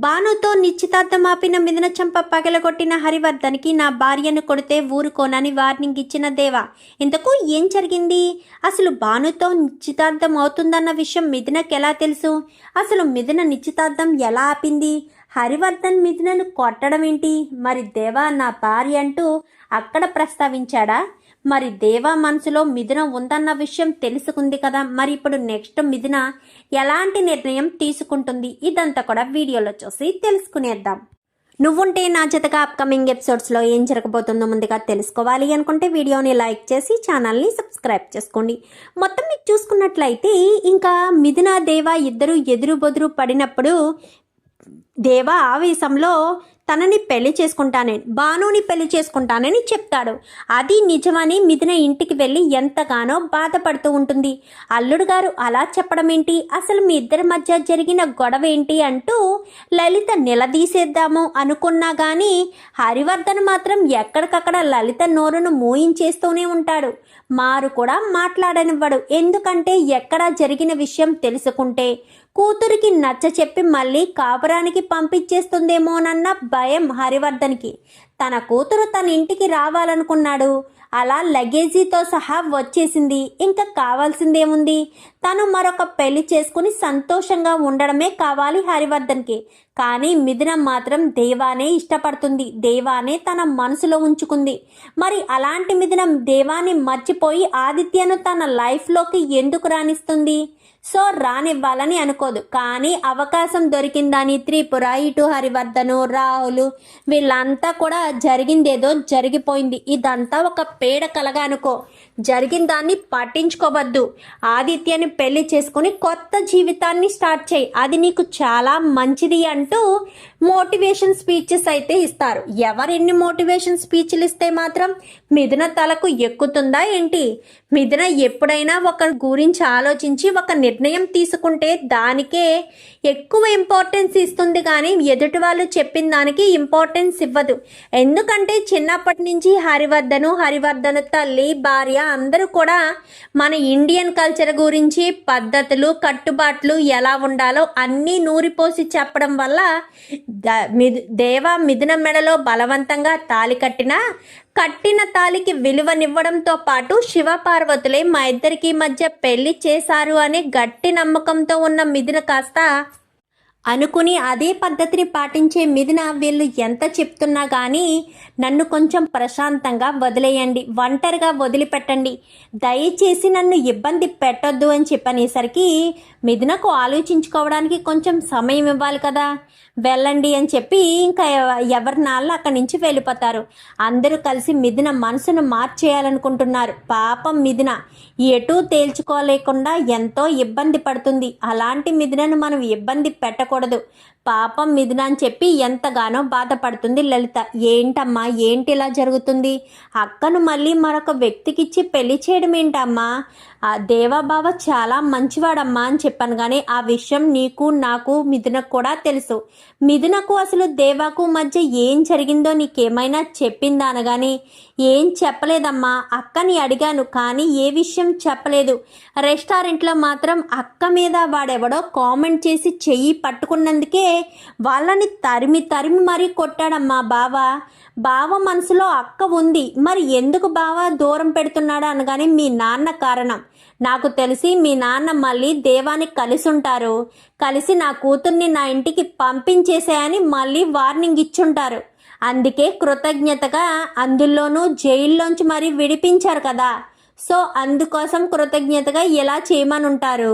భానుతో నిశ్చితార్థం ఆపిన మిథున చంప పగలగొట్టిన హరివర్ధన్కి నా భార్యను కొడితే ఊరుకోనని వార్నింగ్ ఇచ్చిన దేవా. ఇంతకు ఏం జరిగింది? అసలు భానుతో నిశ్చితార్థం అవుతుందన్న విషయం మిథునకి ఎలా తెలుసు? అసలు మిథున నిశ్చితార్థం ఎలా ఆపింది? హరివర్ధన్ మిథునను కొట్టడం ఏంటి? మరి దేవా నా భార్య అంటూ అక్కడ ప్రస్తావించాడా? మరి దేవా మనసులో మిథున ఉందన్న విషయం తెలుసుకుంది కదా. మరి ఇప్పుడు నెక్స్ట్ మిథున ఎలాంటి నిర్ణయం తీసుకుంటుంది? ఇదంతా కూడా వీడియోలో చూసి తెలుసుకునేద్దాం. నువ్వుంటే నా జతగా అప్కమింగ్ ఎపిసోడ్స్లో ఏం జరగబోతుందో ముందుగా తెలుసుకోవాలి అనుకుంటే వీడియోని లైక్ చేసి ఛానల్ని సబ్స్క్రైబ్ చేసుకోండి. మొత్తం మీకు చూసుకున్నట్లయితే ఇంకా మిథున దేవా ఇద్దరు ఎదురు బొదురు పడినప్పుడు దేవా ఆవేశంలో తనని పెళ్లి చేసుకుంటానని, భానుని పెళ్లి చేసుకుంటానని చెప్తాడు. అది నిజమని మిథున ఇంటికి వెళ్ళి ఎంతగానో బాధపడుతూ ఉంటుంది. అల్లుడు గారు అలా చెప్పడం ఏంటి? అసలు మీ ఇద్దరి మధ్య జరిగిన గొడవ ఏంటి అంటూ లలిత నిలదీసేద్దాము అనుకున్నా కానీ హరివర్ధన్ మాత్రం ఎక్కడికక్కడ లలిత నోరును మూయించేస్తూనే ఉంటాడు. మారు కూడా మాట్లాడనివ్వడు. ఎందుకంటే ఎక్కడ జరిగిన విషయం తెలుసుకుంటే కూతురికి నచ్చ చెప్పి మళ్ళీ కాపురానికి పంపించేస్తుందేమోనన్న భయం హరివర్ధన్కి. తన కూతురు తన ఇంటికి రావాలనుకున్నాడు. అలా లగేజీతో సహా వచ్చేసింది. ఇంకా కావాల్సిందేముంది? తను మరొక పెళ్లి చేసుకుని సంతోషంగా ఉండడమే కావాలి హరివర్ధన్కి. కానీ మిథున మాత్రం దేవానే ఇష్టపడుతుంది. దేవానే తన మనసులో ఉంచుకుంది. మరి అలాంటి మిథున దేవాన్ని మర్చిపోయి ఆదిత్యను తన లైఫ్లోకి ఎందుకు రాణిస్తుంది? సో రానివ్వాలని అనుకోదు. కానీ అవకాశం దొరికిందని త్రిపుర, ఇటు హరివర్ధను, రాహులు వీళ్ళంతా కూడా జరిగిందేదో జరిగిపోయింది. ఇదంతా ఒక పేడ కలగా అనుకో. జరిగిన దాన్ని పట్టించుకోవద్దు. ఆదిత్యని పెళ్లి చేసుకుని కొత్త జీవితాన్ని స్టార్ట్ చేయి. అది నీకు చాలా మంచిది అంటూ మోటివేషన్ స్పీచెస్ అయితే ఇస్తారు. ఎవరెన్ని మోటివేషన్ స్పీచ్లు ఇస్తే మాత్రం మిథున తలకు ఎక్కుతుందా ఏంటి? మిథున ఎప్పుడైనా ఒకరి గురించి ఆలోచించి ఒక నిర్ణయం తీసుకుంటే దానికే ఎక్కువ ఇంపార్టెన్స్ ఇస్తుంది, కానీ ఎదుటి వాళ్ళు చెప్పిన దానికి ఇంపార్టెన్స్ ఇవ్వదు. ఎందుకంటే చిన్నప్పటి నుంచి హరివర్ధను తల్లి, భార్య అందరూ కూడా మన ఇండియన్ కల్చర్ గురించి, పద్ధతులు, కట్టుబాట్లు ఎలా ఉండాలో అన్నీ నూరిపోసి చెప్పడం వల్ల దేవ మిథున మెడలో బలవంతంగా తాలి కట్టిన తాలికి విలువనివ్వడంతో పాటు శివపార్వతులే మా ఇద్దరికి మధ్య పెళ్లి చేశారు అనే గట్టి నమ్మకంతో ఉన్న మిథున కాస్త అనుకుని అదే పద్ధతిని పాటించే మిథున వీళ్ళు ఎంత చెప్తున్నా కానీ నన్ను కొంచెం ప్రశాంతంగా వదిలేయండి, ఒంటరిగా వదిలిపెట్టండి, దయచేసి నన్ను ఇబ్బంది పెట్టొద్దు అని చెప్పనేసరికి మిథునకు ఆలోచించుకోవడానికి కొంచెం సమయం ఇవ్వాలి కదా. వెళ్ళండి అని చెప్పి ఇంకా ఎవరి నాళ్ళు అక్కడి నుంచి వెళ్ళిపోతారు. అందరూ కలిసి మిథున మనసును మార్చేయాలనుకుంటున్నారు. పాపం మిథున ఎటూ తేల్చుకోలేకుండా ఎంతో ఇబ్బంది పడుతుంది. అలాంటి మిథునను మనం ఇబ్బంది పెట్టకూడదు. పాపం మిథున అని చెప్పి ఎంతగానో బాధపడుతుంది లలిత. ఏంటమ్మా, ఏంటి ఇలా జరుగుతుంది? అక్కను మళ్ళీ మరొక వ్యక్తికిచ్చి పెళ్లి చేయడం ఏంటమ్మా? ఆ దేవాబావ చాలా మంచివాడమ్మా అని చెప్పాను, కానీ ఆ విషయం నీకు, నాకు, మిథునకు కూడా తెలుసు. మిథునకు అసలు దేవాకు మధ్య ఏం జరిగిందో నీకేమైనా చెప్పిందా అనగాని ఏం చెప్పలేదమ్మా. అక్కని అడిగాను కానీ ఏ విషయం చెప్పలేదు. రెస్టారెంట్లో మాత్రం అక్క మీద వాడెవడో కామెంట్ చేసి చెయ్యి పట్టుకున్నందుకే వాళ్ళని తరిమి మరీ కొట్టాడమ్మా బావ మనసులో అక్క ఉంది. మరి ఎందుకు బావ దూరం పెడుతున్నాడు అనగానే మీ నాన్న కారణం. నాకు తెలిసి మీ నాన్న మళ్ళీ దేవాన్ని కలిసి ఉంటారు. కలిసి నా కూతుర్ని నా ఇంటికి పంపించేసేయని మళ్ళీ వార్నింగ్ ఇచ్చుంటారు. అందుకే కృతజ్ఞతగా అందులోనూ జైల్లోంచి మరీ విడిపించారు కదా. సో అందుకోసం కృతజ్ఞతగా ఎలా చేయమని ఉంటారు.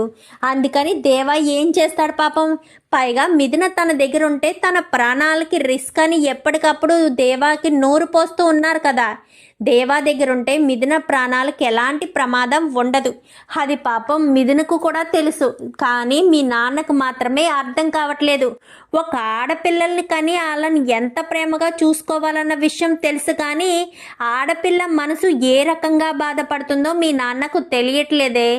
అందుకని దేవా ఏం చేస్తాడు పాపం. పైగా మిథున తన దగ్గర ఉంటే తన ప్రాణాలకి రిస్క్ అని ఎప్పటికప్పుడు దేవాకి నోరు పోస్తూ ఉన్నారు కదా. దేవా దగ్గర ఉంటే మిథున ప్రాణాలకు ఎలాంటి ప్రమాదం ఉండదు. అది పాపం మిథునకు కూడా తెలుసు. కానీ మీ నాన్నకు మాత్రమే అర్థం కావట్లేదు. ఒక ఆడపిల్లల్ని కానీ వాళ్ళని ఎంత ప్రేమగా చూసుకోవాలన్న విషయం తెలుసు, కానీ ఆడపిల్ల మనసు ఏ రకంగా బాధపడుతుందో మీ నాన్నకు తెలియట్లేదే.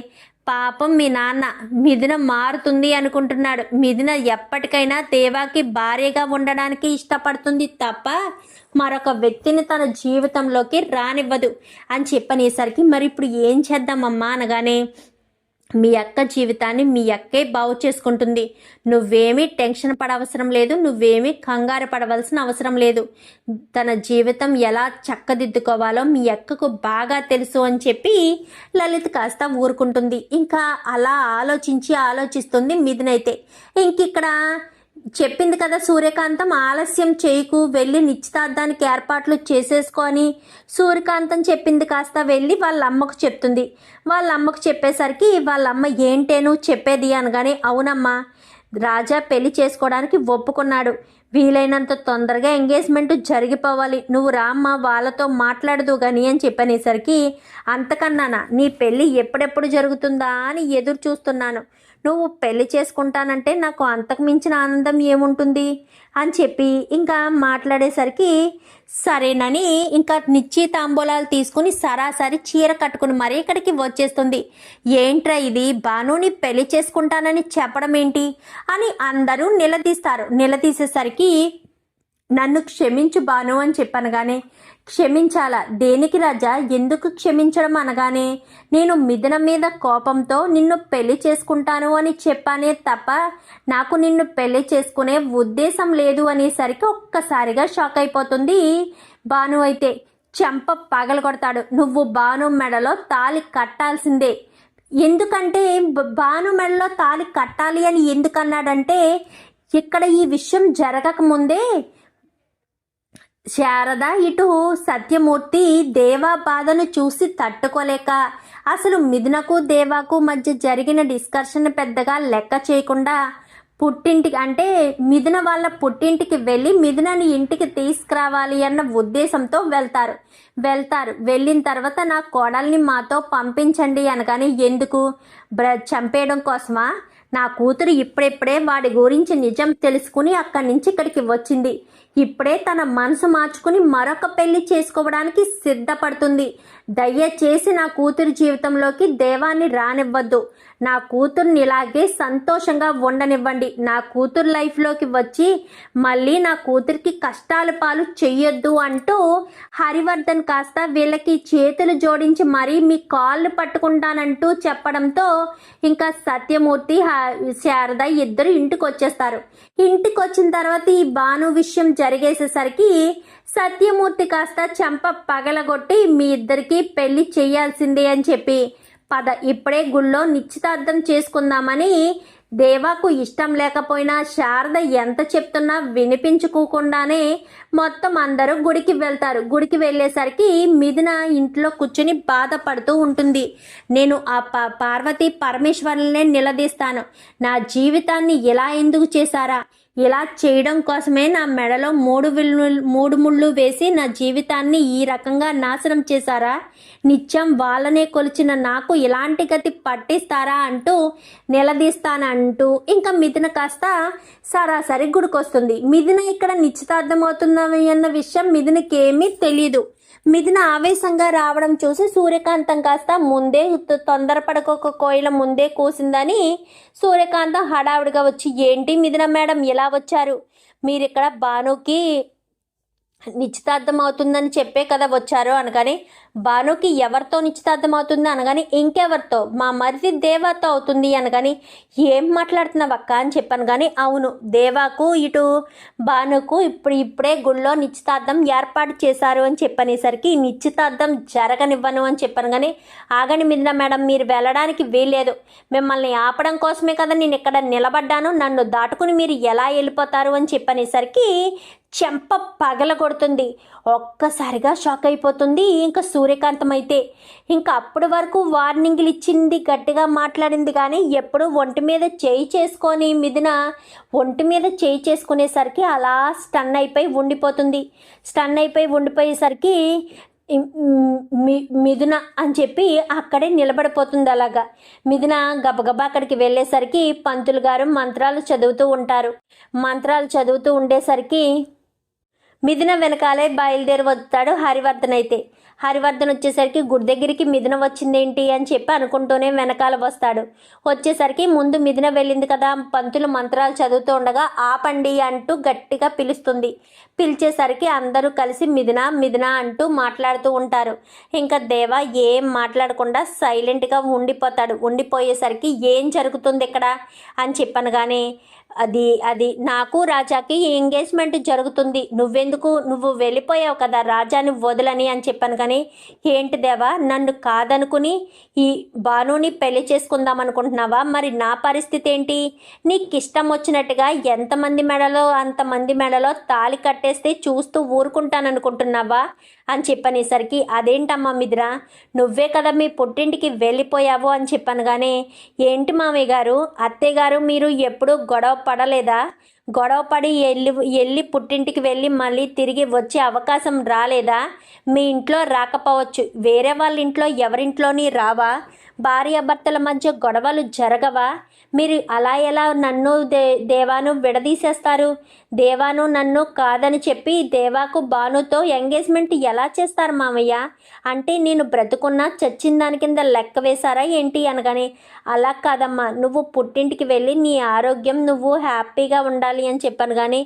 పాపం మీ నాన్న మిథున మారుతుంది అనుకుంటున్నాడు. మిథున ఎప్పటికైనా దేవాకి భార్యగా ఉండడానికి ఇష్టపడుతుంది తప్ప మరొక వ్యక్తిని తన జీవితంలోకి రానివ్వదు అని చెప్పనేసరికి మరి ఇప్పుడు ఏం చేద్దామమ్మా అనగానే మీ అక్క జీవితాన్ని మీ అక్కే బాగు చేసుకుంటుంది. నువ్వేమీ టెన్షన్ పడవసరం లేదు, నువ్వేమీ కంగారు పడవలసిన అవసరం లేదు. తన జీవితం ఎలా చక్కదిద్దుకోవాలో మీ అక్కకు బాగా తెలుసు అని చెప్పి లలిత కాస్త ఊరుకుంటుంది. ఇంకా అలా ఆలోచిస్తుంది మిథునైతే. ఇంకిక్కడ చెప్పింది కదా సూర్యకాంతం, ఆలస్యం చేయకు, వెళ్ళి నిశ్చితార్థానికి ఏర్పాట్లు చేసేసుకొని. సూర్యకాంతం చెప్పింది కాస్త వెళ్ళి వాళ్ళ అమ్మకు చెప్తుంది. వాళ్ళ అమ్మకు చెప్పేసరికి వాళ్ళ అమ్మ ఏంటేను చెప్పేది అనగానే, అవునమ్మా, రాజా పెళ్లి చేసుకోవడానికి ఒప్పుకున్నాడు, వీలైనంత తొందరగా ఎంగేజ్మెంట్ జరిగిపోవాలి, నువ్వు రామ్మ వాళ్ళతో మాట్లాడదు కానీ అని చెప్పనేసరికి, అంతకన్నానా, నీ పెళ్ళి ఎప్పుడెప్పుడు జరుగుతుందా అని ఎదురు చూస్తున్నాను, నువ్వు పెళ్లి చేసుకుంటానంటే నాకు అంతకు మించిన ఆనందం ఏముంటుంది అని చెప్పి ఇంకా మాట్లాడేసరికి సరేనని ఇంకా నిశ్చితాంబూలాలు తీసుకుని సరాసరి చీర కట్టుకుని మరీ ఇక్కడికి వచ్చేస్తుంది. ఏంట్రా ఇది, భానుని పెళ్లి చేసుకుంటానని చెప్పడం ఏంటి అని అందరూ నిలదీసేసరికి, నన్ను క్షమించు భాను అని చెప్పనగానే, క్షమించాలా, దేనికి రాజా, ఎందుకు క్షమించడం అనగానే, నేను మిథున మీద కోపంతో నిన్ను పెళ్లి చేసుకుంటాను అని చెప్పానే తప్ప నాకు నిన్ను పెళ్లి చేసుకునే ఉద్దేశం లేదు అనేసరికి ఒక్కసారిగా షాక్ అయిపోతుంది భాను. అయితే చెంప పగలగొడతాడు, నువ్వు భాను మెడలో తాళి కట్టాల్సిందే. ఎందుకంటే భాను మెడలో తాళి కట్టాలి అని ఎందుకన్నాడంటే, ఇక్కడ ఈ విషయం జరగకముందే శారద ఇటు సత్యమూర్తి దేవా బాధను చూసి తట్టుకోలేక అసలు మిథునకు దేవాకు మధ్య జరిగిన డిస్కషన్ పెద్దగా లెక్క చేయకుండా పుట్టింటికి అంటే మిథున వాళ్ళ పుట్టింటికి వెళ్ళి మిథునని ఇంటికి తీసుకురావాలి అన్న ఉద్దేశంతో వెళ్తారు. వెళ్ళిన తర్వాత నా కోడల్ని మాతో పంపించండి అనగానే, ఎందుకు, చంపేయడం కోసమా, నా కూతురు ఇప్పుడిప్పుడే వాడి గురించి నిజం తెలుసుకుని అక్కడి నుంచి ఇక్కడికి వచ్చింది, ఇప్పుడే తన మనసు మార్చుకుని మరొక పెళ్లి చేసుకోవడానికి సిద్ధపడుతుంది, దయచేసి నా కూతురు జీవితంలోకి దేవాన్ని రానివ్వద్దు, నా కూతుర్ని ఇలాగే సంతోషంగా ఉండనివ్వండి, నా కూతురు లైఫ్లోకి వచ్చి మళ్ళీ నా కూతురికి కష్టాలు పాలు చెయ్యొద్దు అంటూ హరివర్ధన్ కాస్త వీళ్ళకి చేతులు జోడించి మరీ మీ కాళ్ళు పట్టుకుంటానంటూ చెప్పడంతో ఇంకా సత్యమూర్తి శారద ఇద్దరు ఇంటికి వచ్చేస్తారు. ఇంటికి వచ్చిన తర్వాత ఈ భాను విషయం జరిగేసేసరికి సత్యమూర్తి కాస్త చెంప పగలగొట్టి, మీ ఇద్దరికి పెళ్లి చేయాల్సిందే అని చెప్పి, పద ఇప్పుడే గుళ్ళో నిశ్చితార్థం చేసుకుందామని దేవాకు ఇష్టం లేకపోయినా శారద ఎంత చెప్తున్నా వినిపించుకోకుండానే మొత్తం అందరూ గుడికి వెళ్తారు. గుడికి వెళ్ళేసరికి మిథున ఇంట్లో కూర్చుని బాధపడుతూ ఉంటుంది. నేను ఆ పార్వతీ పరమేశ్వరులనే నిలదీస్తాను, నా జీవితాన్ని ఇలా ఎందుకు చేశారా, ఇలా చేయడం కోసమే నా మెడలో మూడు ముళ్ళు వేసి నా జీవితాన్ని ఈ రకంగా నాశనం చేశారా, నిత్యం వాళ్ళనే కొలిచిన నాకు ఇలాంటి గతి పట్టిస్తారా అంటూ నిలదీస్తానంటూ ఇంకా మిథున కాస్త సరాసరి గుడికొస్తుంది. మిథున ఇక్కడ నిశ్చితార్థం అవుతుందని అన్న విషయం మిథునకి ఏమీ తెలియదు. మిథున ఆవేశంగా రావడం చూసి సూర్యకాంతం కాస్త ముందే తొందరపడకొక కోయిల ముందే కూసిందని సూర్యకాంతం హడావుడిగా వచ్చి, ఏంటి మిథున మేడం ఎలా వచ్చారు, మీరిక్కడ భానుకి నిశ్చితార్థం అవుతుందని చెప్పే కదా వచ్చారు అనగానే, భానుకి ఎవరితో నిశ్చితార్థం అవుతుంది అనగానే, ఇంకెవరితో, మా మరిది దేవాతో అవుతుంది అనగాని, ఏం మాట్లాడుతున్నావు అక్క అని చెప్పాను. కానీ అవును, దేవాకు ఇటు భానుకు ఇప్పుడే గుళ్ళో నిశ్చితార్థం ఏర్పాటు చేశారు అని చెప్పనేసరికి, నిశ్చితార్థం జరగనివ్వను అని చెప్పాను. కానీ ఆగని మిథున మేడం, మీరు వెళ్ళడానికి వీల్లేదు, మిమ్మల్ని ఆపడం కోసమే కదా నేను ఇక్కడ నిలబడ్డాను, నన్ను దాటుకుని మీరు ఎలా వెళ్ళిపోతారు అని చెప్పనేసరికి చెంప పగలగొడుతుంది. ఒక్కసారిగా షాక్ అయిపోతుంది ఇంకా సూర్యకాంతం. అయితే ఇంకా అప్పటి వరకు వార్నింగ్లు ఇచ్చింది, గట్టిగా మాట్లాడింది, కానీ ఎప్పుడు ఒంటి మీద చేయి చేసుకొని మిథున ఒంటి మీద చేయి చేసుకునేసరికి అలా స్టన్ అయిపోయి ఉండిపోయేసరికి మిథున అని చెప్పి అక్కడే నిలబడిపోతుంది. అలాగా మిథున గబగబా అక్కడికి వెళ్ళేసరికి పంతులు గారు మంత్రాలు చదువుతూ ఉంటారు. మంత్రాలు చదువుతూ ఉండేసరికి మిథున వెనకాలే బయలుదేరి వస్తాడు హరివర్ధన్. అయితే హరివర్ధన్ వచ్చేసరికి గుడి దగ్గరికి మిథున వచ్చిందేంటి అని చెప్పి అనుకుంటూనే వెనకాల వస్తాడు. వచ్చేసరికి ముందు మిథున వెళ్ళింది కదా, పంతులు మంత్రాలు చదువుతూ ఉండగా ఆపండి అంటూ గట్టిగా పిలుస్తుంది. పిలిచేసరికి అందరూ కలిసి మిథున మిథున అంటూ మాట్లాడుతూ ఉంటారు. ఇంకా దేవ ఏం మాట్లాడకుండా సైలెంట్గా ఉండిపోయేసరికి ఏం జరుగుతుంది ఇక్కడ అని చెప్పాను. కానీ అది నాకు రాజాకి ఎంగేజ్మెంట్ జరుగుతుంది, నువ్వు వెళ్ళిపోయావు కదా రాజాని వదలని అని చెప్పాను. కానీ ఏంటి దేవా, నన్ను కాదనుకుని ఈ భానుని పెళ్లి చేసుకుందాం అనుకుంటున్నావా? మరి నా పరిస్థితి ఏంటి? నీకు ఇష్టం వచ్చినట్టుగా ఎంతమంది మెడలో అంతమంది మెడలో తాళి కట్టేస్తే చూస్తూ ఊరుకుంటాననుకుంటున్నావా అని చెప్పనేసరికి అదేంటమ్మా మిథున, నువ్వే కదా మీ పుట్టింటికి వెళ్ళిపోయావు అని చెప్పాను. కానీ ఏంటి మామయ్య గారు, అత్తయ్య గారు మీరు ఎప్పుడూ గొడవ పడలేదా? గొడవ పడి వెళ్ళి పుట్టింటికి వెళ్ళి మళ్ళీ తిరిగి వచ్చే అవకాశం రాలేదా? మీ ఇంట్లో రాకపోవచ్చు, వేరే వాళ్ళ ఇంట్లో ఎవరింట్లోని రావా? భార్యాభర్తల మధ్య గొడవలు జరగవా? మీరు అలా ఎలా నన్ను దేవాను విడదీసేస్తారు? దేవాను నన్ను కాదని చెప్పి దేవాకు భానుతో ఎంగేజ్మెంట్ ఎలా చేస్తారు మామయ్య? అంటే నేను బ్రతుకున్నా చచ్చిన దాని కింద లెక్క వేశారా ఏంటి అనగానే, అలా కాదమ్మా, నువ్వు పుట్టింటికి వెళ్ళి నీ ఆరోగ్యం నువ్వు హ్యాపీగా ఉండాలి అని చెప్పాను. కానీ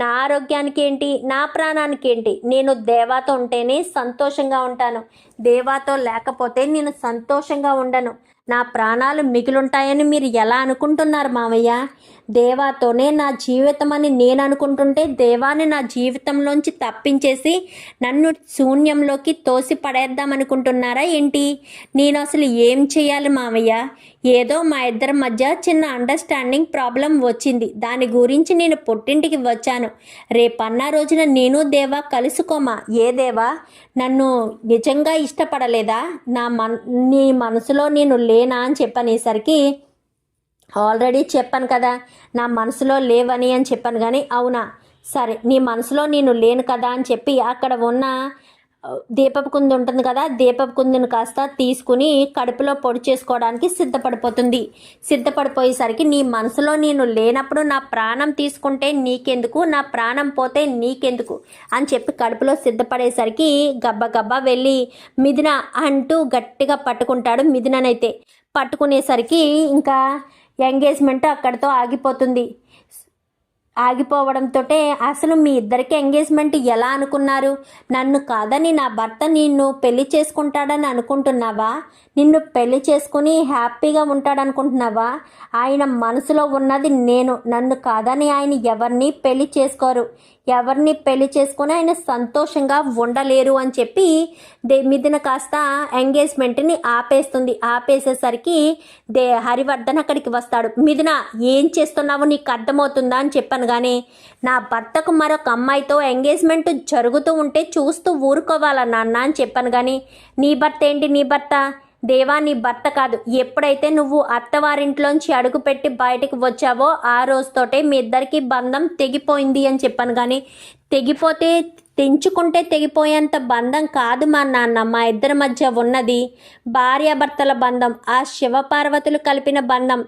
నా ఆరోగ్యానికి ఏంటి, నా ప్రాణానికి ఏంటి? నేను దేవాతో ఉంటేనే సంతోషంగా ఉంటాను, దేవాతో లేకపోతే నేను సంతోషంగా ఉండను. నా ప్రాణాలు మిగిలుంటాయని మీరు ఎలా అనుకుంటున్నారు మామయ్య? దేవాతోనే నా జీవితం అని నేను అనుకుంటుంటే దేవాన్ని నా జీవితంలోంచి తప్పించేసి నన్ను శూన్యంలోకి తోసి పడేద్దామనుకుంటున్నారా ఏంటి? నేను అసలు ఏం చేయాలి మామయ్య? ఏదో మా ఇద్దరి మధ్య చిన్న అండర్స్టాండింగ్ ప్రాబ్లం వచ్చింది, దాని గురించి నేను పుట్టింటికి వచ్చాను. రేపన్న రోజున నేను దేవా కలుసుకోమా? ఏ దేవా నన్ను నిజంగా ఇష్టపడలేదా? నీ మనసులో నేను లేనా అని చెప్పనేసరికి ఆల్రెడీ చెప్పాను కదా నా మనసులో లేవని అని చెప్పాను. కానీ అవునా, సరే నీ మనసులో నేను లేను కదా అని చెప్పి అక్కడ ఉన్న దీపపు కుంది ఉంటుంది కదా, దీపపు కుందిని కాస్త తీసుకుని కడుపులో పొడి చేసుకోవడానికి సిద్ధపడిపోయేసరికి నీ మనసులో నేను లేనప్పుడు నా ప్రాణం తీసుకుంటే నీకెందుకు, నా ప్రాణం పోతే నీకెందుకు అని చెప్పి కడుపులో సిద్ధపడేసరికి గబ్బా వెళ్ళి మిథున అంటూ గట్టిగా పట్టుకుంటాడు. మిథుననైతే పట్టుకునేసరికి ఇంకా ఎంగేజ్మెంట్ అక్కడితో ఆగిపోవడంతో అసలు మీ ఇద్దరికి ఎంగేజ్మెంట్ ఎలా అనుకున్నారు? నన్ను కాదని నా భర్త నిన్ను పెళ్లి చేసుకుంటాడని అనుకుంటున్నావా? నిన్ను పెళ్లి చేసుకుని హ్యాపీగా ఉంటాడనుకుంటున్నావా? ఆయన మనసులో ఉన్నది నేను, నన్ను కాదని ఆయన ఎవరిని పెళ్లి చేసుకోరు, ఎవరిని పెళ్లి చేసుకుని ఆయన సంతోషంగా ఉండలేరు అని చెప్పి మిథున కాస్త ఎంగేజ్మెంట్ని ఆపేసేసరికి హరివర్ధన్ అక్కడికి వస్తాడు. మిథున ఏం చేస్తున్నావు, నీకు అర్థమవుతుందా అని చెప్పాను. కానీ నా భర్తకు మరొక అమ్మాయితో ఎంగేజ్మెంట్ జరుగుతూ ఉంటే చూస్తూ ఊరుకోవాలా నాన్న అని చెప్పాను. కానీ నీ భర్త ఏంటి, నీ భర్త దేవా నీ భర్త కాదు. ఎప్పుడైతే నువ్వు అత్తవారింట్లోంచి అడుగుపెట్టి బయటకు వచ్చావో ఆ రోజుతోటే మీ ఇద్దరికి బంధం తెగిపోయింది అని చెప్పాను. కానీ తెంచుకుంటే తెగిపోయేంత బంధం కాదు మా నాన్న, మా ఇద్దరి మధ్య ఉన్నది భార్యాభర్తల బంధం, ఆ శివపార్వతులు కలిపిన బంధం.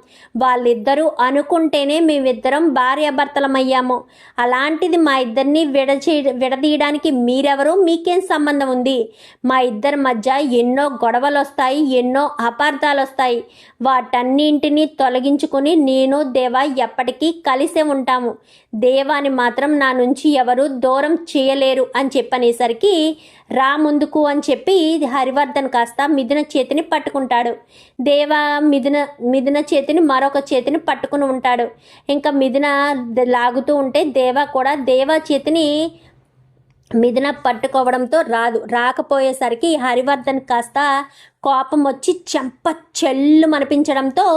వాళ్ళిద్దరూ అనుకుంటేనే మేమిద్దరం భార్యాభర్తలమయ్యాము. అలాంటిది మా ఇద్దరిని విడదీయడానికి మీరెవరు, మీకేం సంబంధం ఉంది? మా ఇద్దరి మధ్య ఎన్నో గొడవలు వస్తాయి, ఎన్నో అపార్థాలు వస్తాయి. వాటన్నింటినీ తొలగించుకుని నేను దేవా ఎప్పటికీ కలిసే ఉంటాము. దేవాని మాత్రం నా నుంచి ఎవరు దూరం చేయలేరు అని చెప్పనేసరికి రా ముందుకు అని చెప్పి హరివర్ధన్ కాస్త మిథున చేతిని పట్టుకుంటాడు. దేవా మిథున చేతిని మరొక చేతిని పట్టుకుని ఉంటాడు. ఇంకా మిథున లాగుతూ ఉంటే దేవా కూడా దేవా చేతిని మిథున పట్టుకోవడంతో రాకపోయేసరికి హరివర్ధన్ కాస్త కోపం వచ్చి చెంప చెల్లు మనిపించడంతో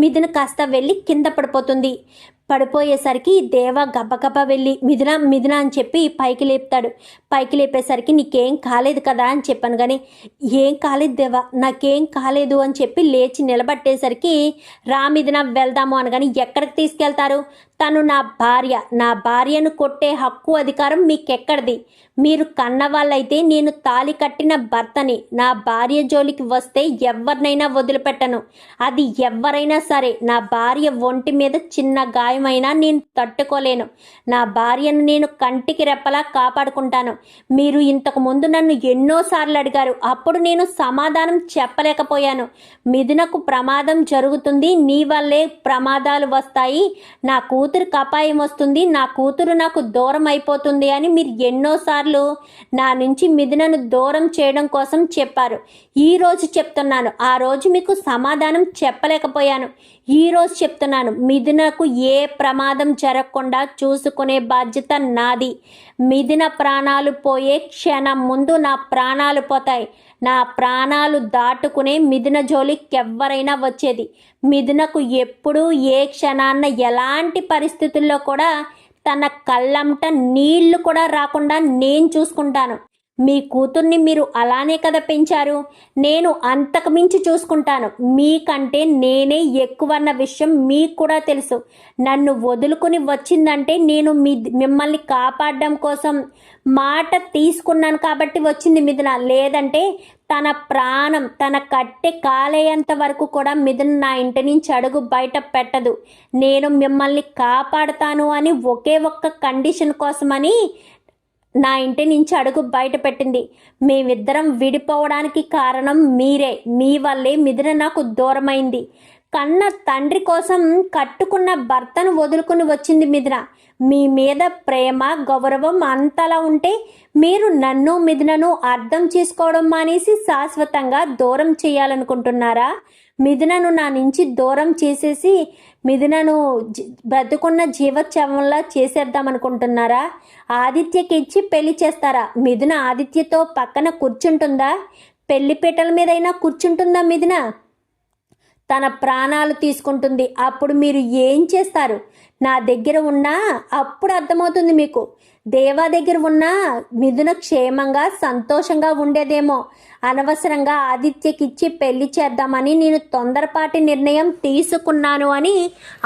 మిథున కాస్త వెళ్ళి కింద పడిపోయేసరికి దేవ గబగబా వెళ్ళి మిథున అని చెప్పి పైకి లేపేసరికి నీకేం కాలేదు కదా అని చెప్పాను. కానీ ఏం కాలేదు దేవా, నాకేం కాలేదు అని చెప్పి లేచి నిలబట్టేసరికి రా మిథున వెళ్దాము అనగాని ఎక్కడికి తీసుకెళ్తారు? తను నా భార్యను కొట్టే హక్కు అధికారం మీకెక్కడిది? మీరు కన్న వాళ్ళైతే నేను తాళి కట్టిన భర్తని. నా భార్య జోలికి వస్తే ఎవరినైనా వదిలిపెట్టను. అది ఎవరైనా సరే. నా భార్య ఒంటి మీద చిన్న గాయమైనా నేను తట్టుకోలేను. నా భార్యను నేను కంటికి రెప్పలా కాపాడుకుంటాను. మీరు ఇంతకు ముందు నన్ను ఎన్నోసార్లు అడిగారు, అప్పుడు నేను సమాధానం చెప్పలేకపోయాను. మిథునకు ప్రమాదం జరుగుతుంది, నీ వల్లే ప్రమాదాలు వస్తాయి, నా కూతురు అపాయం వస్తుంది, నా కూతురు నాకు దూరం అయిపోతుంది అని మీరు ఎన్నోసార్లు నా నుంచి మిథునను దూరం చేయడం కోసం చెప్పారు. ఈరోజు చెప్తున్నాను, ఆ రోజు మీకు సమాధానం చెప్పలేకపోయాను. ఈరోజు చెప్తున్నాను, మిథునకు ఏ ప్రమాదం జరగకుండా చూసుకునే బాధ్యత నాది. మిథున ప్రాణాలు పోయే క్షణం ముందు నా ప్రాణాలు పోతాయి. నా ప్రాణాలు దాటుకునే మిథున జోలికి ఎవరైనా వచ్చేది. మిథునకు ఎప్పుడూ ఏ క్షణాన్న ఎలాంటి పరిస్థితుల్లో కూడా తన కళ్ళంట నీళ్లు కూడా రాకుండా నేను చూసుకుంటాను. మీ కూతుర్ని మీరు అలానే కదా పెంచారు, నేను అంతకు మించి చూసుకుంటాను. మీకంటే నేనే ఎక్కువన్న విషయం మీకు కూడా తెలుసు. నన్ను వదులుకొని వచ్చిందంటే నేను మిమ్మల్ని కాపాడడం కోసం మాట తీసుకున్నాను కాబట్టి వచ్చింది మిథున. లేదంటే తన ప్రాణం తన కట్టె కాలేంత వరకు కూడా మిథున నా ఇంటి నుంచి అడుగు బయట పెట్టదు. నేను మిమ్మల్ని కాపాడుతాను అని ఒకే ఒక్క కండిషన్ కోసమని నా ఇంటి నుంచి అడుగు బయట పెట్టింది. మేమిద్దరం విడిపోవడానికి కారణం మీరే. మీ వల్లే మిథున నాకు దూరమైంది. కన్న తండ్రి కోసం కట్టుకున్న భర్తను వదులుకుని వచ్చింది మిథున. మీ మీద ప్రేమ గౌరవం అంతలా ఉంటే మీరు నన్ను మిథునను అర్థం చేసుకోవడం మానేసి శాశ్వతంగా దూరం చేయాలనుకుంటున్నారా? మిథునను నా నుంచి దూరం చేసేసి మిథునను బ్రతుకున్న జీవోత్సవంలా చేసేద్దామనుకుంటున్నారా? ఆదిత్యకి ఇచ్చి పెళ్లి చేస్తారా? మిథున ఆదిత్యతో పక్కన కూర్చుంటుందా? పెళ్లిపీటల మీదైనా కూర్చుంటుందా మిథున? తన ప్రాణాలు తీసుకుంటుంది. అప్పుడు మీరు ఏం చేస్తారు? నా దగ్గర ఉన్నా అప్పుడు అర్థమవుతుంది మీకు. దేవా దగ్గర ఉన్నా మిథున క్షేమంగా సంతోషంగా ఉండేదేమో. అనవసరంగా ఆదిత్యకిచ్చి పెళ్లి చేద్దామని నేను తొందరపాటి నిర్ణయం తీసుకున్నాను అని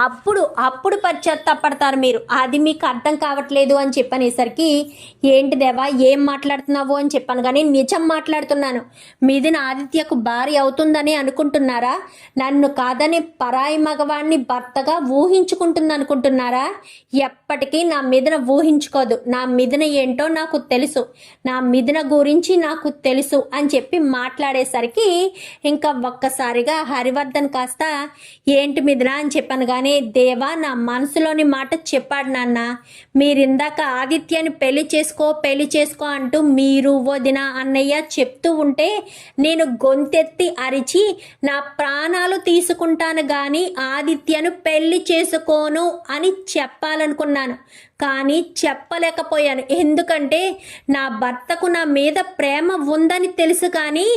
అప్పుడు పశ్చాత్తాపడతారు మీరు. అది మీకు అర్థం కావట్లేదు అని చెప్పనేసరికి, ఏంటి దేవా ఏం మాట్లాడుతున్నావు అని చెప్పాను. కానీ నిజం మాట్లాడుతున్నాను. మిథున ఆదిత్యకు భార్య అవుతుందని అనుకుంటున్నారా? నన్ను కాదని పరాయి మగవాణ్ణి భర్తగా ఊహించుకుంటుంది అనుకుంటున్నారా? ఎప్పటికీ నా మిథున ఊహించుకోదు. నా మిథున ఏంటో నాకు తెలుసు, నా మిథున గురించి నాకు తెలుసు అని చెప్పి మాట్లాడేసరికి ఇంకా ఒక్కసారిగా హరివర్ధన్ కాస్త ఏంటి మిథున అని చెప్పాను. కానీ దేవా నా మనసులోని మాట చెప్పాడు నాన్న. మీరిందాక ఆదిత్యని పెళ్లి చేసుకో అంటూ మీరు వదిన అన్నయ్య చెప్తూ ఉంటే నేను గొంతెత్తి అరిచి నా ప్రాణాలు తీసుకుంటాను కానీ ఆదిత్యను పెళ్లి చేసుకోను అని చెప్పాలనుకున్నాను. కానీ చెప్పలేకపోయాను. ఎందుకంటే నా భర్తకు నా మీద ప్రేమ ఉందని తెలుసు. కానీ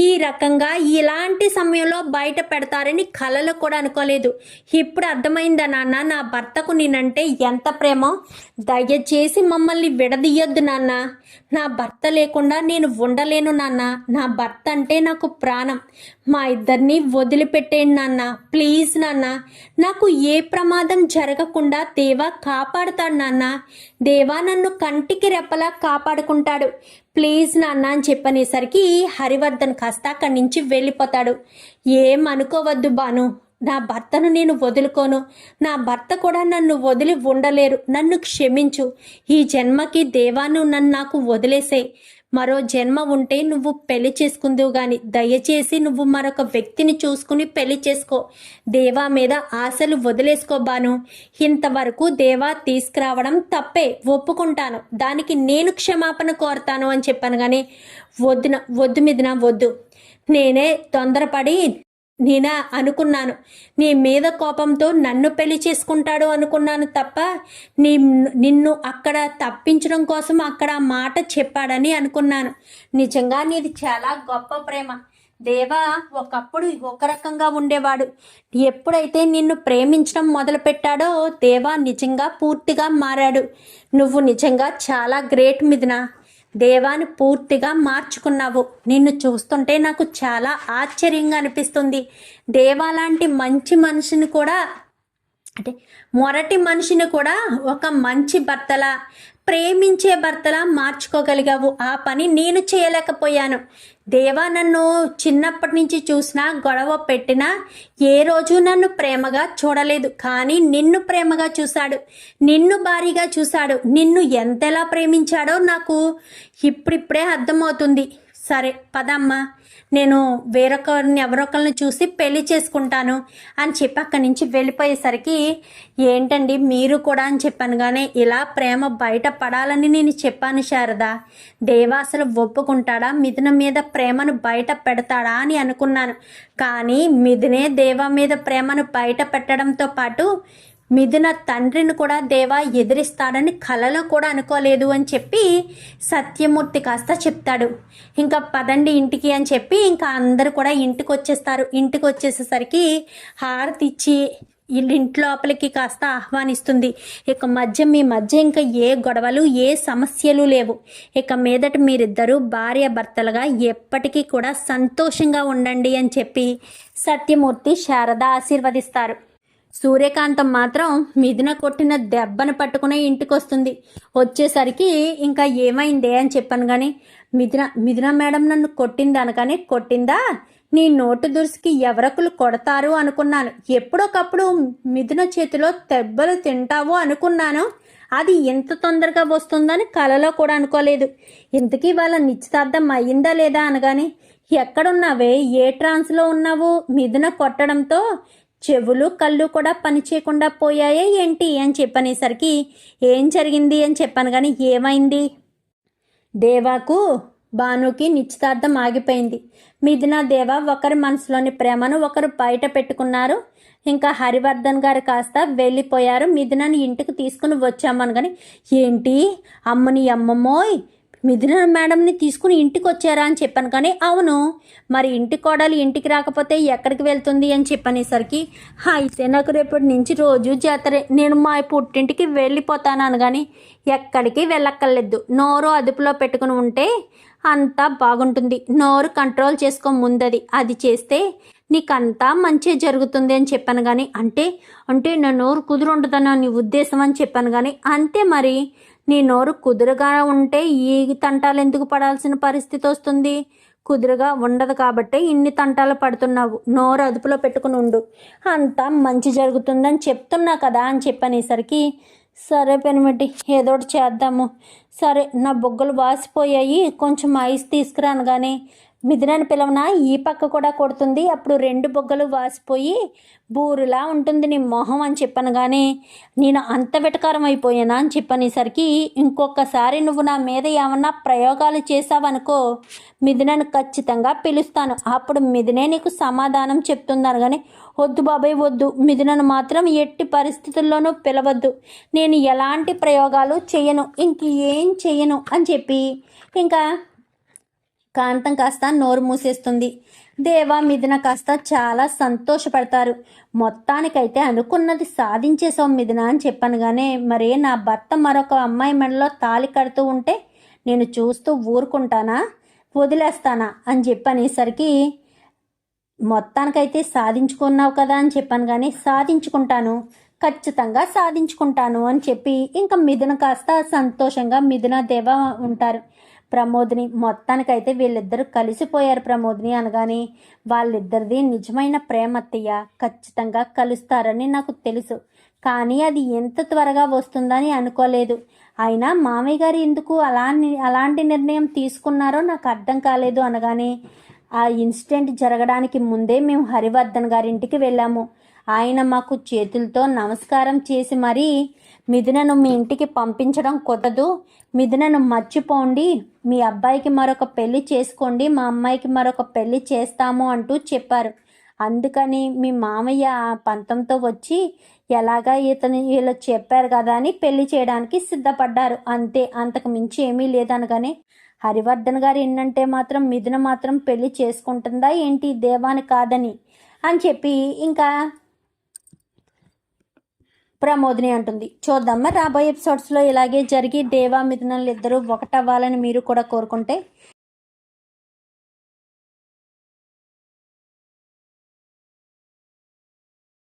ఈ రకంగా ఇలాంటి సమయంలో బయట పెడతారని కలలో కూడా అనుకోలేదు. ఇప్పుడు అర్థమైందా నాన్న నా భర్తకు నేనంటే ఎంత ప్రేమో? దయచేసి మమ్మల్ని విడదీయొద్దు నాన్న. నా భర్త లేకుండా నేను ఉండలేను నాన్న. నా భర్త అంటే నాకు ప్రాణం. మా ఇద్దరిని వదిలిపెట్టేయండి నాన్న, ప్లీజ్ నాన్న. నాకు ఏ ప్రమాదం జరగకుండా దేవా కాపాడుతాడు నాన్న. దేవా నన్ను కంటికి రెప్పలా కాపాడుకుంటాడు, ప్లీజ్ నాన్న అని చెప్పనేసరికి హరివర్ధన్ కాస్త అక్కడి నుంచి వెళ్ళిపోతాడు. ఏం అనుకోవద్దు భాను, నా భర్తను నేను వదులుకోను. నా భర్త కూడా నన్ను వదిలి ఉండలేరు. నన్ను క్షమించు. ఈ జన్మకి దేవాను నన్ను నాకు వదిలేసే. మరో జన్మ ఉంటే నువ్వు పెళ్లి చేసుకుందువు గాని దయచేసి నువ్వు మరొక వ్యక్తిని చూసుకుని పెళ్లి చేసుకో. దేవా మీద ఆశలు వదిలేసుకో బాను. ఇంతవరకు దేవా తీసుకురావడం తప్పే, ఒప్పుకుంటాను. దానికి నేను క్షమాపణ కోరుతాను అని చెప్పాను. కానీ వద్దు మిథున వద్దు. నేనే తొందరపడి అనుకున్నాను. నీ మీద కోపంతో నన్ను పెళ్లి చేసుకుంటాడు అనుకున్నాను తప్ప నిన్ను అక్కడ తప్పించడం కోసం అక్కడ మాట చెప్పాడని అనుకున్నాను. నిజంగా నీది చాలా గొప్ప ప్రేమ. దేవా ఒకప్పుడు ఒక రకంగా ఉండేవాడు. ఎప్పుడైతే నిన్ను ప్రేమించడం మొదలుపెట్టాడో దేవా నిజంగా పూర్తిగా మారాడు. నువ్వు నిజంగా చాలా గ్రేట్ మిథున. దేవాన్ని పూర్తిగా మార్చుకున్నావు. నిన్ను చూస్తుంటే నాకు చాలా ఆశ్చర్యంగా అనిపిస్తుంది. దేవా లాంటి మంచి మనిషిని కూడా అంటే మొరటి మనిషిని కూడా ఒక మంచి భర్తలా, ప్రేమించే భర్తలా మార్చుకోగలిగావు. ఆ పని నేను చేయలేకపోయాను. దేవా నన్ను చిన్నప్పటి నుంచి చూసినా, గొడవ పెట్టినా ఏ రోజు నన్ను ప్రేమగా చూడలేదు. కానీ నిన్ను ప్రేమగా చూశాడు, నిన్ను భారీగా చూశాడు. నిన్ను ఎంతలా ప్రేమించాడో నాకు ఇప్పుడిప్పుడే అర్థమవుతుంది. సరే పదమ్మా, నేను వేరొకరిని ఎవరొకరిని చూసి పెళ్లి చేసుకుంటాను అని చెప్పి అక్కడి నుంచి వెళ్ళిపోయేసరికి, ఏంటండి మీరు కూడా అని చెప్పాను. కానీ ఇలా ప్రేమ బయట పడాలని నేను చెప్పాను శారద. దేవా అసలు ఒప్పుకుంటాడా, మిథున మీద ప్రేమను బయట పెడతాడా అని అనుకున్నాను. కానీ మిథునే దేవా మీద ప్రేమను బయట పెట్టడంతో పాటు మిథున తండ్రిని కూడా దేవా ఎదిరిస్తాడని కలలో కూడా అనుకోలేదు అని చెప్పి సత్యమూర్తి కాస్త చెప్తాడు. ఇంకా పదండి ఇంటికి అని చెప్పి ఇంకా అందరూ కూడా ఇంటికి వచ్చేస్తారు. ఇంటికి వచ్చేసేసరికి హారతి ఇచ్చి ఇంట్లోపలికి కాస్త ఆహ్వానిస్తుంది. ఇక మీ మధ్య ఇంకా ఏ గొడవలు ఏ సమస్యలు లేవు. ఇక మీదట మీరిద్దరూ భార్య భర్తలుగా ఎప్పటికీ కూడా సంతోషంగా ఉండండి అని చెప్పి సత్యమూర్తి శారద ఆశీర్వదిస్తారు. సూర్యకాంతం మాత్రం మిథున కొట్టిన దెబ్బను పట్టుకునే ఇంటికి వస్తుంది. వచ్చేసరికి ఇంకా ఏమైందే అని చెప్పాను. కానీ మిథున మేడం నన్ను కొట్టింది అనగానే, కొట్టిందా, నీ నోటు దురుసుకి ఎవరకులు కొడతారు అనుకున్నాను. ఎప్పుడొకప్పుడు మిథున చేతిలో దెబ్బలు తింటావు అనుకున్నాను. అది ఎంత తొందరగా వస్తుందని కలలో కూడా అనుకోలేదు. ఇంతకీ వాళ్ళ నిశ్చితార్థం అయ్యిందా లేదా అనగానే, ఎక్కడున్నావే, ఏ ట్రాన్స్లో ఉన్నావు, మిథున కొట్టడంతో చెవులు కళ్ళు కూడా పని చేయకుండా పోయాయే ఏంటి అని చెప్పనేసరికి, ఏం జరిగింది అని చెప్పాను. కానీ ఏమైంది, దేవాకు భానుకి నిశ్చితార్థం ఆగిపోయింది. మిథున దేవా ఒకరి మనసులోని ప్రేమను ఒకరు బయట పెట్టుకున్నారు. ఇంకా హరివర్ధన్ గారు కాస్త వెళ్ళిపోయారు. మిథునని ఇంటికి తీసుకుని వచ్చామని. కానీ ఏంటి అమ్మని అమ్మమ్మోయ్, మిథున మేడంని తీసుకుని ఇంటికి వచ్చారా అని చెప్పాను. కానీ అవును, మరి ఇంటి కోడలు ఇంటికి రాకపోతే ఎక్కడికి వెళ్తుంది అని చెప్పనేసరికి, అయితే నాకు రేపటి నుంచి రోజు జాతరే, నేను మా పుట్టింటికి వెళ్ళిపోతాను అనగాని, ఎక్కడికి వెళ్ళక్కర్లేదు, నోరు అదుపులో పెట్టుకుని ఉంటే అంతా బాగుంటుంది, నోరు కంట్రోల్ చేసుకో ముందది, అది చేస్తే నీకంతా మంచి జరుగుతుంది అని చెప్పాను. కానీ అంటే నా నోరు కుదురుంటుందన్న నీ ఉద్దేశం అని చెప్పాను. కానీ అంతే మరి, నీ నోరు కుదురుగా ఉంటే ఈ తంటాలు ఎందుకు పడాల్సిన పరిస్థితి వస్తుంది? కుదురుగా ఉండదు కాబట్టి ఇన్ని తంటాలు పడుతున్నావు. నోరు అదుపులో పెట్టుకుని ఉండు, అంతా మంచి జరుగుతుందని చెప్తున్నా కదా అని చెప్పనేసరికి, సరే పెనిమిటి ఏదోటి చేద్దాము, సరే నా బొగ్గలు వాసిపోయాయి, కొంచెం ఐస్ తీసుకురాను. కానీ మిథునని పిలవనా, ఈ పక్క కూడా కొడుతుంది, అప్పుడు రెండు బొగ్గలు వాసిపోయి బూరులా ఉంటుంది నీ మొహం అని చెప్పాను. కానీ నేను అంత వెటకారం అయిపోయానా అని చెప్పనేసరికి, ఇంకొకసారి నువ్వు నా మీద ఏమన్నా ప్రయోగాలు చేసావనుకో, మిథునను ఖచ్చితంగా పిలుస్తాను, అప్పుడు మిథునే నీకు సమాధానం చెప్తుందని. కానీ వద్దు బాబాయ్ వద్దు, మిథునను మాత్రం ఎట్టి పరిస్థితుల్లోనూ పిలవద్దు, నేను ఎలాంటి ప్రయోగాలు చేయను, ఏం చేయను అని చెప్పి ఇంకా కాంతం కాస్త నోరు మూసేస్తుంది. దేవా మిథున కాస్త చాలా సంతోషపడతారు. మొత్తానికైతే అనుకున్నది సాధించేసాం మిథున అని చెప్పాను. కానీ మరే నా భర్త మరొక అమ్మాయి మెడలో తాళి కడుతూ ఉంటే నేను చూస్తూ ఊరుకుంటానా, వదిలేస్తానా అని చెప్పనేసరికి, మొత్తానికైతే సాధించుకున్నావు కదా అని చెప్పాను. కానీ సాధించుకుంటాను, ఖచ్చితంగా సాధించుకుంటాను అని చెప్పి ఇంకా మిథున కాస్త సంతోషంగా మిథున దేవ ఉంటారు. ప్రమోదిని మొత్తానికైతే వీళ్ళిద్దరూ కలిసిపోయారు. ప్రమోదిని అనగానే, వాళ్ళిద్దరిది నిజమైన ప్రేమ అత్తయ్య, ఖచ్చితంగా కలుస్తారని నాకు తెలుసు, కానీ అది ఎంత త్వరగా వస్తుందని అనుకోలేదు. అయినా మామయ్య గారు ఎందుకు అలాంటి నిర్ణయం తీసుకున్నారో నాకు అర్థం కాలేదు అనగానే, ఆ ఇన్సిడెంట్ జరగడానికి ముందే మేము హరివర్ధన్ గారింటికి వెళ్ళాము. ఆయన మాకు చేతులతో నమస్కారం చేసి మరీ మిథునను మీ ఇంటికి పంపించడం కుదరదు, మిథునను మర్చిపోండి, మీ అబ్బాయికి మరొక పెళ్లి చేసుకోండి, మా అమ్మాయికి మరొక పెళ్లి చేస్తాము అంటూ చెప్పారు. అందుకని మీ మామయ్య పంతంతో వచ్చి ఎలాగా వీళ్ళు చెప్పారు కదా అని పెళ్లి చేయడానికి సిద్ధపడ్డారు, అంతే, అంతకు మించి ఏమీ లేదనగానే, హరివర్ధన్ గారు ఏంటంటే మాత్రం మిథున మాత్రం పెళ్లి చేసుకుంటుందా ఏంటి దేవాని కాదని అని చెప్పి ఇంకా ప్రమోదిని అంటుంది. చూద్దాం మరి రాబోయే ఎపిసోడ్స్లో ఇలాగే జరిగి దేవా మిథునలు ఇద్దరూ ఒకటవ్వాలని మీరు కూడా కోరుకుంటే